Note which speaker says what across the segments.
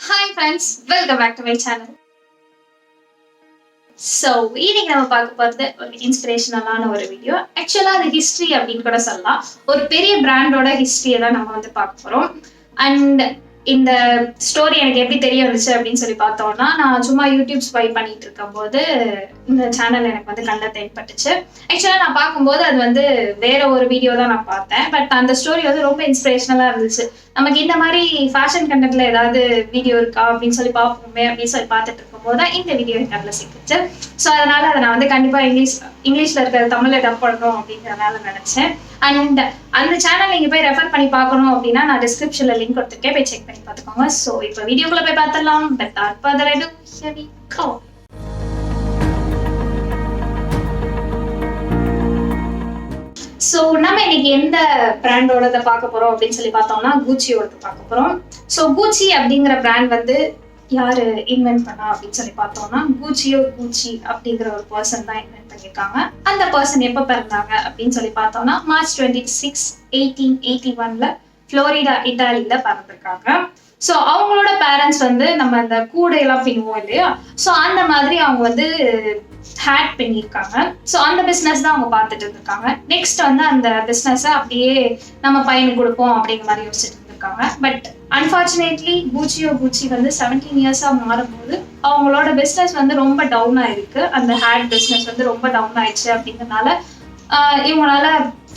Speaker 1: Hi friends, welcome back to my channel. So, இன்னைக்கு நம்ம பார்க்க போறது ஒரு இன்ஸ்பிரேஷனலான ஒரு வீடியோ. ஆக்சுவலா அது ஹிஸ்டரி அப்படின்னு கூட சொல்லலாம். ஒரு பெரிய பிராண்டோட ஹிஸ்டரியை தான் நம்ம வந்து பார்க்க போறோம். அண்ட் இந்த ஸ்டோரி எனக்கு எப்படி தெரிய வந்துச்சு அப்படின்னு சொல்லி பார்த்தோம்னா, நான் சும்மா யூடியூப் ஸ்வைப் பண்ணிட்டு இருக்கும்போது இந்த சேனல் எனக்கு வந்து கண்ணில் தென்பட்டுச்சு. ஆக்சுவலா நான் பார்க்கும்போது அது வந்து வேற ஒரு வீடியோ தான் நான் பார்த்தேன். பட் அந்த ஸ்டோரி வந்து ரொம்ப இன்ஸ்பிரேஷனலா இருந்துச்சு. நமக்கு இந்த மாதிரி ஃபேஷன் கண்டென்ட்ல ஏதாவது வீடியோ இருக்கா அப்படின்னு சொல்லி பார்ப்போமே அப்படின்னு சொல்லி பார்த்துட்டு இருக்கும்போது தான் இந்த வீடியோ எனக்கு அதில் சிக்கிச்சு. ஸோ அதனால அதை நான் வந்து கண்டிப்பா இங்கிலீஷ்ல இருக்கிற தமிழ்ல டப் பண்ணணும் அப்படிங்கிறனால நினைச்சேன். அண்ட் அந்த சேனல் நீங்க போய் ரெஃபர் பண்ணி பார்க்கணும் அப்படின்னா நான் டிஸ்கிரிப்ஷன்ல லிங்க் கொடுத்துருக்கேன், போய் செக் பண்ணி பார்த்துக்கோங்க. ஸோ இப்போ வீடியோக்குள்ள போய் பார்த்துடலாம். But further ado, here we go. So நம்ம இன்னைக்கு எந்த பிராண்டோட பார்க்க போறோம் அப்படின்னு சொல்லி பார்த்தோம்னா கூச்சியோட பார்க்க போறோம். ஸோ கூச்சி அப்படிங்கிற பிராண்ட் வந்து யாரு இன்வென்ட் பண்ணா அப்படின்னு சொல்லி பார்த்தோம்னா குச்சியோ குச்சி அப்படிங்கிற ஒரு பர்சன் தான் இன்வென்ட் பண்ணியிருக்காங்க. அந்த பர்சன் எப்போ பிறந்தாங்க அப்படின்னு சொல்லி பார்த்தோம்னா March 26, 1881 ஃப்ளோரிடா இட்டாலியில பிறந்திருக்காங்க. ஸோ அவங்களோட பேரண்ட்ஸ் வந்து நம்ம அந்த கூடையெல்லாம் பின்னுவோம் இல்லையா, ஸோ அந்த மாதிரி அவங்க வந்து ஹேட் பண்ணியிருக்காங்க. ஸோ அந்த பிஸ்னஸ் தான் அவங்க பார்த்துட்டு இருந்திருக்காங்க. நெக்ஸ்ட் வந்து அந்த பிஸ்னஸை அப்படியே நம்ம பையனுக்கு கொடுப்போம் அப்படிங்கிற மாதிரி யோசிச்சுட்டு இருந்திருக்காங்க. பட் அன்ஃபார்ச்சுனேட்லி குச்சியோ குச்சி வந்து 17 இயர்ஸா மாறும்போது அவங்களோட பிஸ்னஸ் வந்து ரொம்ப டவுன் ஆயிருக்கு. அந்த ஹேட் பிஸ்னஸ் வந்து ரொம்ப டவுன் ஆயிடுச்சு அப்படிங்கிறதுனால இவங்களால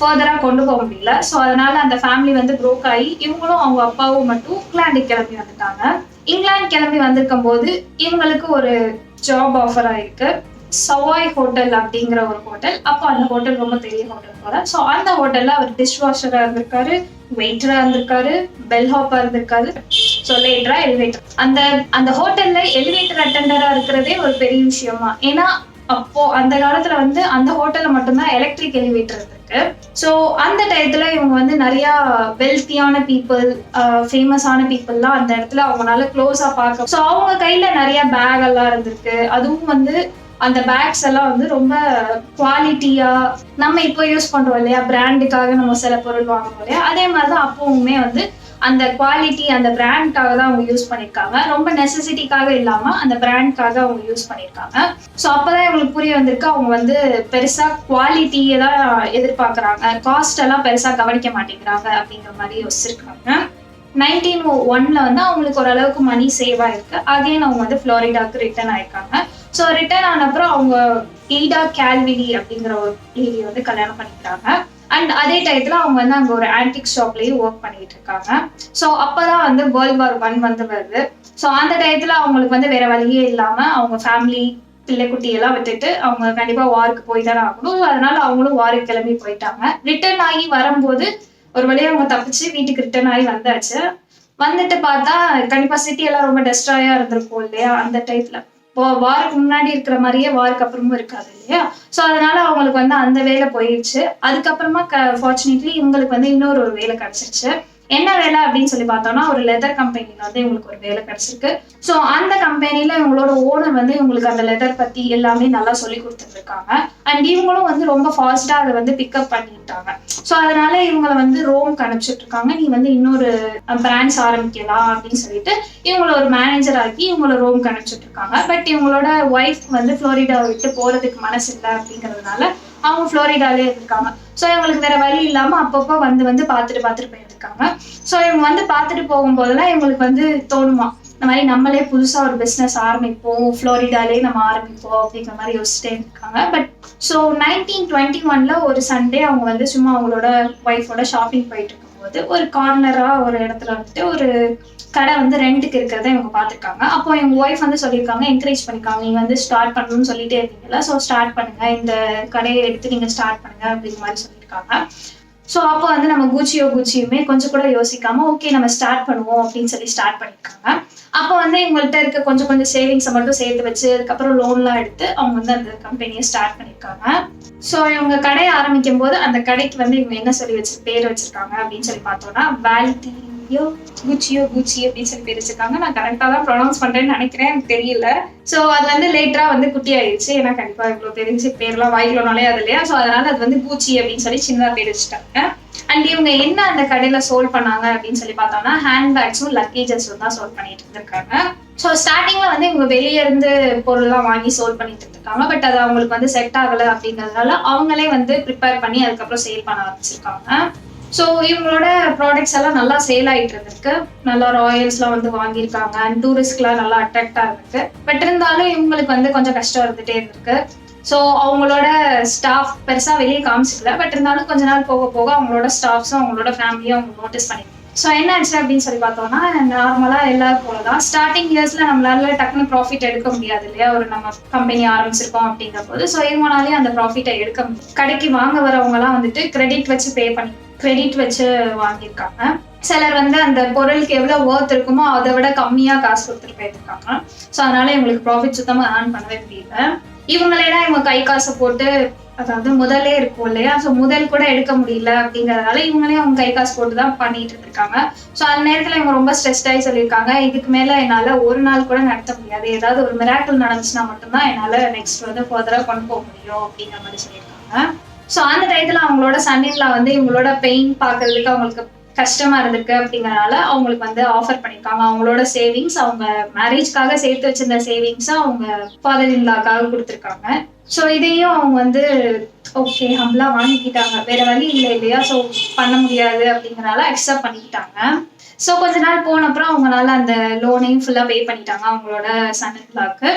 Speaker 1: ஃபர்தரா கொண்டு போக முடியல. ஸோ அதனால அந்த ஃபேமிலி வந்து ப்ரோக் ஆகி இவங்களும் அவங்க அப்பாவும் மட்டும் இங்கிலாந்துக்கு கிளம்பி வந்துட்டாங்க. இங்கிலாந்து கிளம்பி வந்திருக்கும் போது இவங்களுக்கு ஒரு ஜாப் ஆஃபர் ஆயிருக்கு. சவாய் ஹோட்டல் அப்படிங்கிற ஒரு ஹோட்டல். அப்போ அந்த ஹோட்டல் ரொம்ப பெரிய ஹோட்டல் போல. ஸோ அந்த ஹோட்டல்ல அவர் டிஷ் வாஷரா இருந்திருக்காரு, வெயிட்டரா இருந்திருக்காரு, பெல் ஹாப்பா இருந்திருக்காரு. ஸோ லேட்டரா எலிவேட்டர். அந்த ஹோட்டல்ல எலிவேட்டர் அட்டெண்டரா இருக்கிறதே ஒரு பெரிய விஷயமா. ஏன்னா அப்போ அந்த காலத்துல வந்து அந்த ஹோட்டல்ல மட்டும்தான் எலக்ட்ரிக் எலிவேட்டர் இருக்கு. ஸோ அந்த டயத்துல இவங்க வந்து நிறைய வெல்த்தியான பீப்புள், ஃபேமஸான பீப்புள்லாம் அந்த இடத்துல அவங்களால க்ளோஸா பார்க்க. ஸோ அவங்க கையில நிறைய பேக் எல்லாம் இருந்திருக்கு. அதுவும் வந்து அந்த பேக்ஸ் எல்லாம் வந்து ரொம்ப குவாலிட்டியா நம்ம இப்போ யூஸ் பண்றோம் இல்லையா, பிராண்டுக்காக நம்ம சில பொருள் வாங்குறோம் இல்லையா, அதே மாதிரிதான் அப்பவுமே வந்து அந்த குவாலிட்டி அந்த பிராண்ட்காக தான் அவங்க யூஸ் பண்ணியிருக்காங்க. ரொம்ப நெசசிட்டிக்காக இல்லாம அந்த பிராண்ட்காக அவங்க யூஸ் பண்ணியிருக்காங்க. ஸோ அப்பதான் இவங்களுக்கு புரிய வந்திருக்கு அவங்க வந்து பெருசா குவாலிட்டியை தான் எதிர்பார்க்கறாங்க, காஸ்ட் எல்லாம் பெருசா கவனிக்க மாட்டேங்கிறாங்க அப்படிங்கிற மாதிரி யோசிச்சிருக்காங்க. 1901 வந்து அவங்களுக்கு ஓரளவுக்கு மணி சேவ் ஆயிருக்கு. அகைன் அவங்க வந்து ஃப்ளோரிடாவுக்கு ரிட்டர்ன் ஆயிருக்காங்க. ஸோ ரிட்டர்ன் ஆன அப்புறம் அவங்க ஈடா கேல்விலி அப்படிங்கிற ஒரு லேடியை வந்து கல்யாணம் பண்ணிக்கிறாங்க. அண்ட் அதே டயத்துல அவங்க வந்து அங்க ஒரு ஆன்டிக் ஷாப்லயும் ஒர்க் பண்ணிட்டு இருக்காங்க. ஸோ அப்பதான் வந்து World War I வந்து வருது. ஸோ அந்த டயத்துல அவங்களுக்கு வந்து வேற வழியே இல்லாம அவங்க ஃபேமிலி பிள்ளைக்குட்டி எல்லாம் விட்டுட்டு அவங்க கண்டிப்பா வாருக்கு போய் தானே ஆகணும். அதனால அவங்களும் வாருக்கு கிளம்பி போயிட்டாங்க. ரிட்டர்ன் ஆகி வரும்போது ஒரு வழியா அவங்க தப்பிச்சு வீட்டுக்கு ரிட்டர்ன் ஆகி வந்தாச்சு. வந்துட்டு பார்த்தா கண்டிப்பா சிட்டி எல்லாம் ரொம்ப டெஸ்ட்ராயா இருந்திருக்கும் இல்லையா அந்த டைப்ல. வாருக்கு முன்னாடி இருக்கிற மாதிரியே வாருக்கு அப்புறமும் இருக்காது இல்லையா. ஸோ அதனால அவங்களுக்கு வந்து அந்த வேலை போயிடுச்சு. அதுக்கப்புறமா ஃபார்ச்சுனேட்லி இவங்களுக்கு வந்து இன்னொரு ஒரு வேலை கிடைச்சிருச்சு. என்ன வேலை அப்படின்னு சொல்லி பார்த்தோம்னா ஒரு லெதர் கம்பெனில வந்து இவங்களுக்கு ஒரு வேலை கிடைச்சிருக்கு. ஸோ அந்த கம்பெனில இவங்களோட ஓனர் வந்து இவங்களுக்கு அந்த லெதர் பத்தி எல்லாமே நல்லா சொல்லி கொடுத்துருக்காங்க. அண்ட் இவங்களும் வந்து ரொம்ப ஃபாஸ்டா அதை வந்து பிக்கப் பண்ணிட்டாங்க. ஸோ அதனால இவங்களை வந்து ரோம்க்கு அனுப்பிச்சுட்டு இருக்காங்க. நீ வந்து இன்னொரு பிரான்ச் ஆரம்பிக்கலாம் அப்படின்னு சொல்லிட்டு இவங்களை ஒரு மேனேஜர் ஆக்கி இவங்களை ரோம்க்கு அனுப்பிச்சுட்டு இருக்காங்க. பட் இவங்களோட ஒய்ஃப் வந்து ஃப்ளோரிடாவை விட்டு போறதுக்கு மனசு இல்லை அப்படிங்கிறதுனால அவங்க ஃப்ளோரிடாலே இருக்காங்க. ஸோ இவங்களுக்கு வேற வழி இல்லாம அப்பப்போ வந்து பார்த்துட்டு போயிருக்காங்க. ஸோ இவங்க வந்து பார்த்துட்டு போகும்போதெல்லாம் இவங்களுக்கு வந்து தோணுமா, இந்த மாதிரி நம்மளே புதுசா ஒரு பிசினஸ் ஆரம்பிப்போம், ஃப்ளோரிடாலே நம்ம ஆரம்பிப்போம் அப்படிங்கிற மாதிரி யோசிச்சுட்டே இருக்காங்க. பட் ஸோ 1921 ஒரு சண்டே அவங்க வந்து சும்மா அவங்களோட ஒய்ஃபோட ஷாப்பிங் போயிட்டு இருக்கும்போது ஒரு கார்னரா ஒரு இடத்துல வந்துட்டு ஒரு கடை வந்து ரெண்டுக்கு இருக்கிறத இவங்க பார்த்துருக்காங்க. அப்போ எங்க ஒய்ஃப் வந்து சொல்லியிருக்காங்க, என்கரேஜ் பண்ணிருக்காங்க, நீங்க வந்து ஸ்டார்ட் பண்ணணும்னு சொல்லிட்டே இருக்கீங்கல்ல, ஸோ ஸ்டார்ட் பண்ணுங்க, இந்த கடையை எடுத்து நீங்க ஸ்டார்ட் பண்ணுங்க அப்படிங்கிற மாதிரி சொல்லியிருக்காங்க. ஸோ அப்போ வந்து நம்ம குச்சியோ குச்சியுமே கொஞ்சம் கூட யோசிக்காம ஓகே நம்ம ஸ்டார்ட் பண்ணுவோம் அப்படின்னு சொல்லி ஸ்டார்ட் பண்ணியிருக்காங்க. அப்போ வந்து இவங்கள்ட்ட இருக்க கொஞ்சம் சேவிங்ஸை மட்டும் சேர்த்து வச்சு அதுக்கப்புறம் லோன்லாம் எடுத்து அவங்க வந்து அந்த கம்பெனியை ஸ்டார்ட் பண்ணியிருக்காங்க. ஸோ இவங்க கடையை ஆரம்பிக்கும் போது அந்த கடைக்கு வந்து இவங்க என்ன சொல்லி பேர் வச்சிருக்காங்க அப்படின்னு சொல்லி பார்த்தோம்னா குச்சியோ குச்சி அப்படின்னு சொல்லி பேர் வச்சிருக்காங்க. நான் கரெக்டா தான் ப்ரொனவுன்ஸ் பண்றேன்னு நினைக்கிறேன், எனக்கு தெரியல. ஸோ அது வந்து லேட்டரா வந்து குட்டி ஆயிடுச்சு. ஏன்னா கண்டிப்பா இவ்வளவு தெரிஞ்சு பேர்லாம் வாய்க்குள்ள நுழையாது இல்லையா. ஸோ அதனால அது வந்து குச்சி அப்படின்னு சொல்லி சின்னதா பேர் வச்சுட்டாங்க. அண்ட் இவங்க என்ன அந்த கடையில சோல்வ் பண்ணாங்க அப்படின்னு சொல்லி பார்த்தோம்னா ஹேண்ட்பேக்ஸும் லக்கேஜஸும் தான் சோல்வ் பண்ணிட்டு இருந்திருக்காங்க. ஸோ ஸ்டார்டிங்ல வந்து இவங்க வெளியே இருந்து பொருள்லாம் வாங்கி சோல்வ் பண்ணிட்டு இருந்திருக்காங்க. பட் அது அவங்களுக்கு வந்து செட் ஆகலை அப்படிங்கிறதுனால அவங்களே வந்து ப்ரிப்பேர் பண்ணி அதுக்கப்புறம் சேல் பண்ண ஆரம்பிச்சிருக்காங்க. ஸோ இவங்களோட ப்ராடக்ட்ஸ் எல்லாம் நல்லா சேல் ஆகிட்டு இருந்திருக்கு. நல்லா ராயல்ஸ்லாம் வந்து வாங்கியிருக்காங்க அண்ட் டூரிஸ்ட்லாம் நல்லா அட்ராக்டாக இருந்திருக்கு. பட் இருந்தாலும் இவங்களுக்கு வந்து கொஞ்சம் கஷ்டம் இருந்துகிட்டே இருந்திருக்கு. ஸோ அவங்களோட ஸ்டாஃப் பெருசாக வெளியே காமிச்சிக்கல. பட் இருந்தாலும் கொஞ்ச நாள் போக போக அவங்களோட ஸ்டாஃப்ஸும் அவங்களோட ஃபேமிலியும் அவங்க நோட்டீஸ் பண்ணி. ஸோ என்ன ஆச்சு அப்படின்னு சொல்லி பார்த்தோம்னா நார்மலாக எல்லாரும் போல தான் ஸ்டார்டிங் இயர்ஸில் நம்மளால டக்குனு ப்ராஃபிட் எடுக்க முடியாது இல்லையா, ஒரு நம்ம கம்பெனி ஆரம்பிச்சிருக்கோம் அப்படிங்கிற போது. ஸோ இவங்களாலேயும் அந்த ப்ராஃபிட்டை எடுக்க முடியும். கடைக்கு வாங்க வரவங்கலாம் வந்துட்டு கிரெடிட் வச்சு பே பண்ணி கிரெடிட் வச்சு வாங்கியிருக்காங்க. சிலர் வந்து அந்த பொருளுக்கு எவ்வளோ ஒர்த் இருக்குமோ அதை விட கம்மியாக காசு கொடுத்துட்டு போயிருக்காங்க. ஸோ அதனால இவங்களுக்கு ப்ராஃபிட் சுத்தமாக ஏர்ன் பண்ணவே முடியல. இவங்களேதான் இவங்க கை காசை போட்டு, அதாவது முதலே இருக்கும் இல்லையா, ஸோ முதல் கூட எடுக்க முடியல அப்படிங்கறதுனால இவங்களே அவங்க கை காசு போட்டு தான் பண்ணிட்டு இருக்காங்க. ஸோ அந்த நேரத்தில் இவங்க ரொம்ப ஸ்ட்ரெஸ்ட் ஆகி சொல்லியிருக்காங்க, இதுக்கு மேல என்னால ஒரு நாள் கூட நடத்த முடியாது, ஏதாவது ஒரு மிராக்கிள் நடந்துச்சுன்னா மட்டும்தான் என்னால நெக்ஸ்ட் வந்து ஃபர்தரா கொண்டு போக முடியும் அப்படிங்கிற மாதிரி சொல்லியிருக்காங்க. ஸோ அந்த டயத்துல அவங்களோட சன்னின்லா வந்து இவங்களோட பெயின் பார்க்கறதுக்கு அவங்களுக்கு கஷ்டமா இருந்திருக்கு அப்படிங்கறதுனால அவங்களுக்கு வந்து ஆஃபர் பண்ணிருக்காங்க. அவங்களோட சேவிங்ஸ், அவங்க மேரேஜ்க்காக சேர்த்து வச்சிருந்த சேவிங்ஸை அவங்க ஃபாதர் இன்லாக்காக கொடுத்துருக்காங்க. ஸோ இதையும் அவங்க வந்து ஓகே ஹம்பிளா வாங்கிக்கிட்டாங்க, வேற வழி இல்லை இல்லையா, ஸோ பண்ண முடியாது அப்படிங்கறனால அக்செப்ட் பண்ணிக்கிட்டாங்க. ஸோ கொஞ்ச நாள் போன அப்புறம் அவங்களால அந்த லோனையும் ஃபுல்லா பே பண்ணிட்டாங்க அவங்களோட சன் இன்லாக்கு.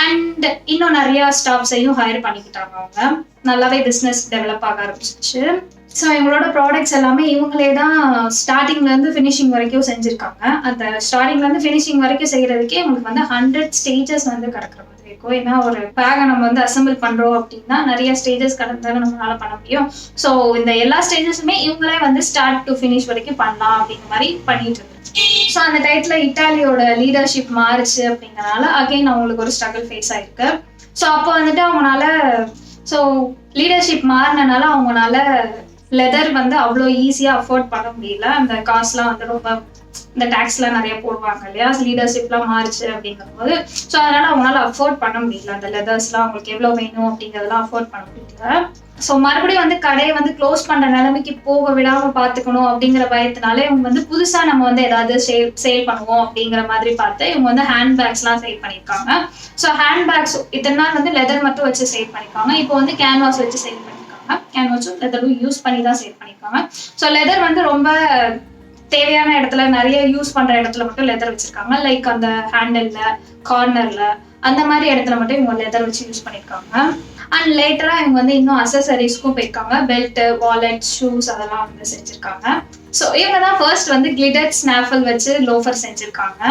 Speaker 1: அண்ட் இன்னும் நிறைய ஸ்டாஃப்ஸையும் ஹையர் பண்ணிக்கிட்டாங்க. அவங்க நல்லாவே பிஸ்னஸ் டெவலப் ஆக ஆரம்பிச்சிச்சு. ஸோ இவங்களோட ப்ராடக்ட்ஸ் எல்லாமே இவங்களே தான் ஸ்டார்டிங்லேருந்து ஃபினிஷிங் வரைக்கும் செஞ்சுருக்காங்க. அந்த ஸ்டார்டிங்லேருந்து ஃபினிஷிங் வரைக்கும் செய்கிறதுக்கே இவங்களுக்கு வந்து 100 ஸ்டேஜஸ் வந்து கிடக்கிற மாதிரி இருக்கும். ஏன்னா ஒரு பேகை நம்ம வந்து அசம்பிள் பண்ணுறோம் அப்படின்னா நிறைய ஸ்டேஜஸ் கடந்தாலும் நம்மளால பண்ண முடியும். ஸோ இந்த எல்லா ஸ்டேஜஸுமே இவங்களே வந்து ஸ்டார்ட் டு ஃபினிஷ் வரைக்கும் பண்ணலாம் அப்படிங்கிற மாதிரி பண்ணிட்டு இருக்கு. ஸோ அந்த டைத்துல இட்டாலியோட லீடர்ஷிப் மாறுச்சு அப்படிங்கறனால அகைன் அவங்களுக்கு ஒரு ஸ்ட்ரகிள் ஃபேஸ் ஆயிருக்கு. ஸோ அப்போ வந்துட்டு அவங்களால ஸோ லீடர்ஷிப் மாறினால அவங்களால லெதர் வந்து அவ்வளோ ஈஸியாக அஃபோர்ட் பண்ண முடியல. அந்த காசுலாம் வந்து ரொம்ப இந்த டேக்ஸ்லாம் நிறைய போடுவாங்க இல்லையா, லீடர்ஷிப்லாம் மாறுச்சு அப்படிங்கும்போது. ஸோ அதனால அவங்களால அஃபோர்ட் பண்ண முடியல. அந்த லெதர்ஸ்லாம் அவங்களுக்கு எவ்வளோ வேணும் அப்படிங்கிறதெல்லாம் அஃபோர்ட் பண்ண முடியல. ஸோ மறுபடியும் வந்து கடையை வந்து க்ளோஸ் பண்ற நிலைமைக்கு போக விடாம பார்த்துக்கணும் அப்படிங்கிற பயத்தினால இவங்க வந்து புதுசா நம்ம வந்து ஏதாவது சேல் பண்ணுவோம் அப்படிங்கிற மாதிரி பார்த்து இவங்க வந்து ஹேண்ட்பேக்ஸ்லாம் சேல் பண்ணியிருக்காங்க. ஸோ ஹேண்ட்பேக்ஸ் இத்தனை நாள் வந்து லெதர் மட்டும் வச்சு சேல் பண்ணியிருக்காங்க. இப்போ வந்து கேன்வாஸ் வச்சு சேல் பண்ணியிருக்காங்க. கேன்வாஸும் லெதரும் யூஸ் பண்ணி தான் சேல் பண்ணியிருக்காங்க. ஸோ லெதர் வந்து ரொம்ப தேவையான இடத்துல நிறைய யூஸ் பண்ற இடத்துல மட்டும் லெதர் வச்சிருக்காங்க. லைக் அந்த ஹேண்டில்ல, கார்னர்ல அந்த மாதிரி இடத்துல மட்டும் இவங்க லெதர் வச்சு யூஸ் பண்ணியிருக்காங்க. அண்ட் லேட்டரா இவங்க வந்து இன்னும் அசசரிஸ்க்கும் போயிருக்காங்க. பெல்ட், வாலெட், ஷூஸ் அதெல்லாம் வந்து செஞ்சிருக்காங்க. ஸோ இவங்க தான் ஃபர்ஸ்ட் வந்து கிளிட்டர் ஸ்னாஃபல் வச்சு லோஃபர் செஞ்சிருக்காங்க.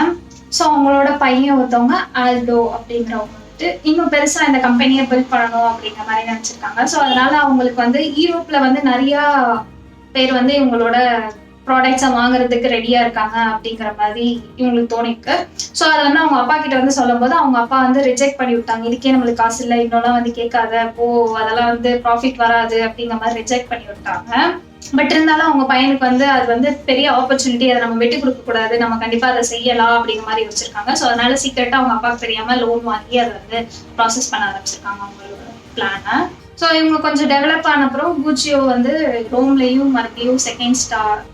Speaker 1: ஸோ அவங்களோட பையன் ஒருத்தவங்க ஆல்டோ அப்படிங்கிறவங்க வந்துட்டு இன்னும் பெருசா இந்த கம்பெனியை பில்ட் பண்ணணும் அப்படிங்கிற மாதிரி நினைச்சிருக்காங்க. ஸோ அதனால அவங்களுக்கு வந்து யூரோப்ல வந்து நிறைய பேர் வந்து இவங்களோட ப்ராடக்ட்ஸை வாங்குறதுக்கு ரெடியா இருக்காங்க அப்படிங்கிற மாதிரி இவங்களுக்கு தோணிருக்கு. ஸோ அதை வந்து அவங்க அப்பா கிட்ட வந்து சொல்லும் போது அவங்க அப்பா வந்து ரிஜெக்ட் பண்ணி விட்டாங்க. இதுக்கே நம்மளுக்கு காசு இல்லை, இன்னொல்லாம் வந்து கேட்காத போ, அதெல்லாம் வந்து ப்ராஃபிட் வராது அப்படிங்கிற மாதிரி ரிஜெக்ட் பண்ணி விட்டாங்க. பட் இருந்தாலும் அவங்க பையனுக்கு வந்து அது வந்து பெரிய ஆப்பர்ச்சுனிட்டி, அதை நம்ம விட்டு கொடுக்க கூடாது, நம்ம கண்டிப்பா அதை செய்யலாம் அப்படிங்கிற மாதிரி யோசிச்சிருக்காங்க. ஸோ அதனால சீக்கிரட்டா அவங்க அப்பாவுக்கு தெரியாம லோன் வாங்கி அதை வந்து ப்ராசஸ் பண்ண ஆரம்பிச்சிருக்காங்க அவங்களோட பிளானை. ஸோ இவங்க கொஞ்சம் டெவலப் ஆன அப்புறம் குச்சியோ வந்து ரோம்லேயும் மறுபடியும் செகண்ட்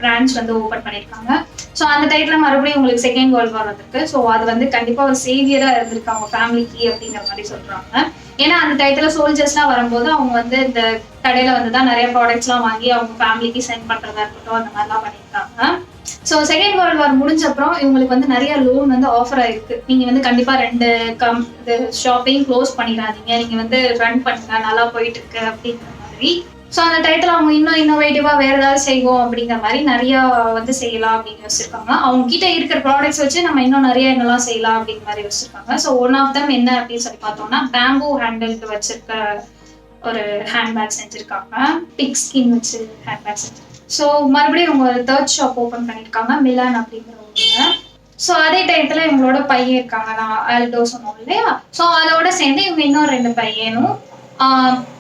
Speaker 1: பிரான்ச் வந்து ஓப்பன் பண்ணியிருக்காங்க. ஸோ அந்த டைத்துல மறுபடியும் உங்களுக்கு செகண்ட் வேர்ல்ட் வார் வந்திருக்கு. ஸோ அது வந்து கண்டிப்பாக ஒரு சேவியரா இருந்திருக்கு அவங்க ஃபேமிலிக்கு அப்படிங்கிற மாதிரி சொல்றாங்க. ஏன்னா அந்த டைத்துல சோல்ஜர்ஸ்லாம் வரும்போது அவங்க வந்து இந்த கடையில வந்து தான் நிறைய ப்ராடக்ட்ஸ்லாம் வாங்கி அவங்க ஃபேமிலிக்கு சென்ட் பண்றதா இருக்கட்டும், அந்த மாதிரிலாம் பண்ணியிருக்காங்க. ஸோ செகண்ட் வேர்ல்ட் வார் முடிஞ்ச அப்புறம் இவங்களுக்கு வந்து நிறைய லோன் வந்து ஆஃபர் ஆயிருக்கு. நீங்க வந்து கண்டிப்பா 2 ஷாப்பையும் க்ளோஸ் பண்ணிடாதீங்க, நீங்க வந்து ரன் பண்ணுங்க, நல்லா போயிட்டு இருக்கு அப்படிங்கிற மாதிரி. ஸோ அந்த டைத்துல அவங்க இன்னும் இன்னோவேட்டிவா வேற ஏதாவது செய்வோம் அப்படிங்கிற மாதிரி நிறைய வந்து செய்யலாம் அப்படின்னு யோசிச்சிருக்காங்க. அவங்க கிட்ட இருக்கிற ப்ராடக்ட்ஸ் வச்சு நம்ம இன்னும் நிறைய என்னெல்லாம் செய்யலாம் அப்படிங்கிற மாதிரி யோசிச்சிருக்காங்க. ஸோ ஒன் ஆஃப் தம் என்ன அப்படின்னு சொல்லி பார்த்தோம்னா பேம்பூ ஹேண்டிலுக்கு வச்சிருக்க ஒரு ஹேண்ட்பேக் செஞ்சிருக்காங்க. பிக் ஸ்கின் வச்சு ஹேண்ட்பேக் செஞ்சிருக்காங்க. ஸோ மறுபடியும் இவங்க ஒரு 3rd ஷாப் ஓப்பன் பண்ணியிருக்காங்க, மிலான் அப்படிங்கிறவங்க. ஸோ அதே டயத்துல இவங்களோட பையன் இருக்காங்க, நான் ஆல்டோ சொன்னோம் இல்லையா. ஸோ அதோட சேர்ந்து இவங்க இன்னும் 2 பையனும்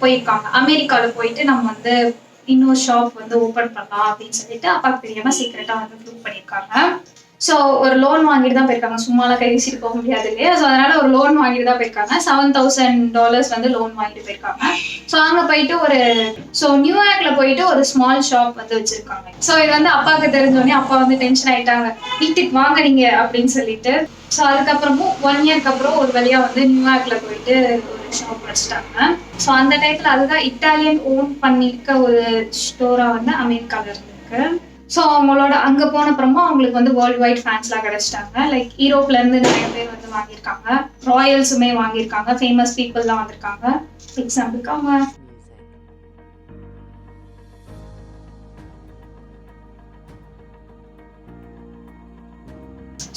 Speaker 1: போயிருக்காங்க. அமெரிக்காவில் போயிட்டு நம்ம வந்து இன்னொரு ஷாப் வந்து ஓப்பன் பண்ணலாம் அப்படின்னு சொல்லிட்டு அப்பாவுக்கு தெரியாம சீக்கிரட்டா வந்து ப்ரூவ் பண்ணியிருக்காங்க. ஸோ ஒரு லோன் வாங்கிட்டு தான் போயிருக்காங்க, சும்மாலாம் கை வீசிட்டு போக முடியாது இல்லையா. ஸோ அதனால ஒரு லோன் வாங்கிட்டு தான் போயிருக்காங்க. $7,000 வந்து லோன் வாங்கிட்டு போயிருக்காங்க. ஸோ அங்கே போயிட்டு நியூயார்க்ல போயிட்டு ஒரு ஸ்மால் ஷாப் வந்து வச்சிருக்காங்க. ஸோ இது வந்து அப்பாவுக்கு தெரிஞ்சோடனே அப்பா வந்து டென்ஷன் ஆயிட்டாங்க, வீட்டுக்கு வாங்கினீங்க அப்படின்னு சொல்லிட்டு. ஸோ அதுக்கப்புறமும் 1 இயர்க்கு அப்புறம் ஒரு வழியா வந்து நியூயார்க்ல போயிட்டு ஒரு ஷாப் வச்சுட்டாங்க. ஸோ அந்த டைத்துல அதுதான் இட்டாலியன் ஓன் பண்ணிருக்க ஒரு ஸ்டோரா வந்து அமெரிக்கால இருந்திருக்கு. ஸோ அவங்களோட அங்கே போன அப்புறமா அவங்களுக்கு வந்து வேர்ல்டு வைட் ஃபேன்ஸ்லாம் கிடைச்சிட்டாங்க. லைக் யூரோப்ல இருந்து நிறைய பேர் வந்து வாங்கியிருக்காங்க, ராயல்ஸுமே வாங்கியிருக்காங்க, ஃபேமஸ் பீப்புள்லாம் வந்திருக்காங்க. எக்ஸாம்பிளுக்கு அவங்க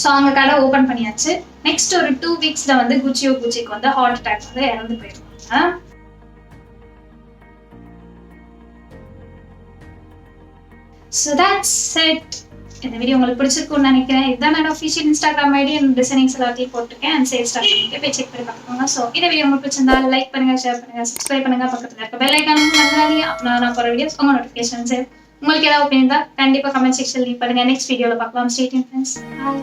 Speaker 1: ஸோ அவங்க கடை ஓப்பன் பண்ணியாச்சு. நெக்ஸ்ட் ஒரு 2 வீக்ஸ்ல வந்து குச்சியோ குச்சிக்கு வந்து ஹார்ட் அட்டாக் வந்து இறந்து போயிருக்காங்க. So that's it. இந்த வீடியோ உங்களுக்கு பிடிச்சிருக்கும்னு நினைக்கிறேன். இதுதான் என்னோட அஃபிஷியல் இன்ஸ்டாகிராம் ஐடி, டிசைனிங்ஸ் எல்லாத்தையும் போட்டிருக்கேன். அண்ட் சேல்ஸ் ஸ்டார்ட் போய் செக் பண்ணி பார்த்துக்கோங்க. ஸோ இந்த வீடியோ உங்களுக்கு பிடிச்சிருந்தா லைக் பண்ணுங்க, ஷேர் பண்ணுங்க, சப்ஸ்கிரைப் பண்ணுங்க, பக்கத்தில் இருக்க பெல் ஐக்கானும் மறந்துடாதீங்க. அப்போ நான் போகிற வீடியோஸ் உங்க நோட்டிஃபிகேஷன்ஸ். உங்களுக்கு ஏதாவது ஒப்பீனியன் தான் கண்டிப்பாக கமெண்ட் செக்ஷன் லீவ் பண்ணுங்க. நெக்ஸ்ட் வீடியோவில் பார்க்கலாம். Stay tuned friends. பாய்.